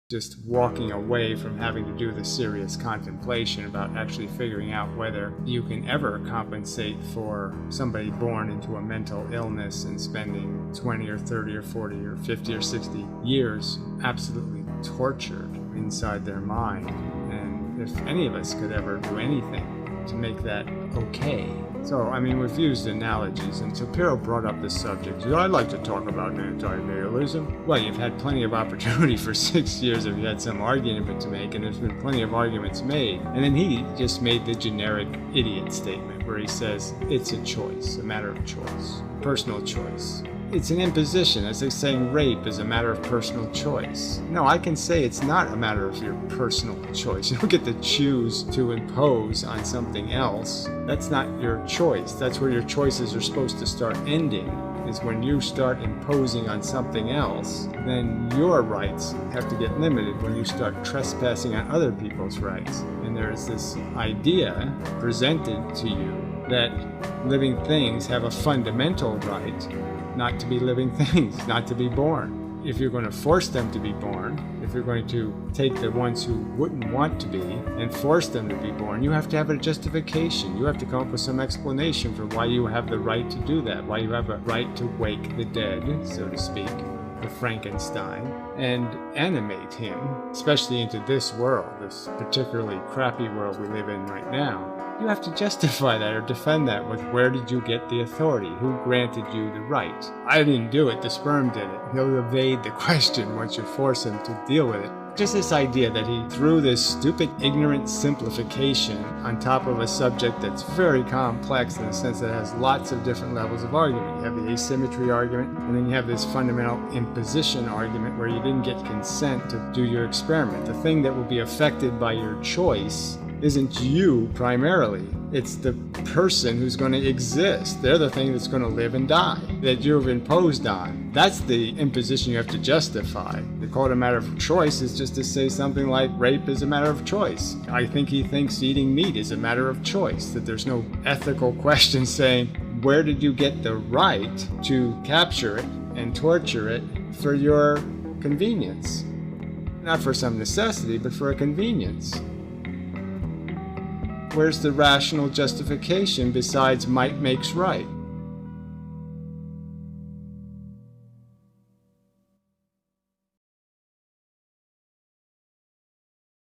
just walking away from having to do the serious contemplation about actually figuring out whether you can ever compensate for somebody born into a mental illness and spending 20 or 30 or 40 or 50 or 60 years absolutely tortured inside their mind. And if any of us could ever do anything to make that okay. So, we've used analogies, and Shapiro brought up this subject. I'd like to talk about anti-nihilism. Well, you've had plenty of opportunity for 6 years if you had some argument to make, and there's been plenty of arguments made. And then he just made the generic idiot statement where he says, it's a choice, a matter of choice, personal choice. It's an imposition. As they saying rape is a matter of personal choice. No, I can say it's not a matter of your personal choice. You don't get to choose to impose on something else. That's not your choice. That's where your choices are supposed to start ending, is when you start imposing on something else. Then your rights have to get limited when you start trespassing on other people's rights. And there is this idea presented to you that living things have a fundamental right not to be living things, not to be born. If you're going to force them to be born, if you're going to take the ones who wouldn't want to be and force them to be born, you have to have a justification. You have to come up with some explanation for why you have the right to do that, why you have a right to wake the dead, so to speak, the Frankenstein, and animate him, especially into this world, this particularly crappy world we live in right now. You have to justify that or defend that with where did you get the authority? Who granted you the right? I didn't do it, the sperm did it. He'll evade the question once you force him to deal with it. Just this idea that he threw this stupid, ignorant simplification on top of a subject that's very complex in the sense that it has lots of different levels of argument. You have the asymmetry argument, and then you have this fundamental imposition argument where you didn't get consent to do your experiment. The thing that will be affected by your choice isn't you primarily. It's the person who's going to exist. They're the thing that's going to live and die that you've imposed on. That's the imposition you have to justify. To call it a matter of choice is just to say something like rape is a matter of choice. I think he thinks eating meat is a matter of choice, that there's no ethical question saying, where did you get the right to capture it and torture it for your convenience? Not for some necessity, but for a convenience. Where's the rational justification besides might makes right?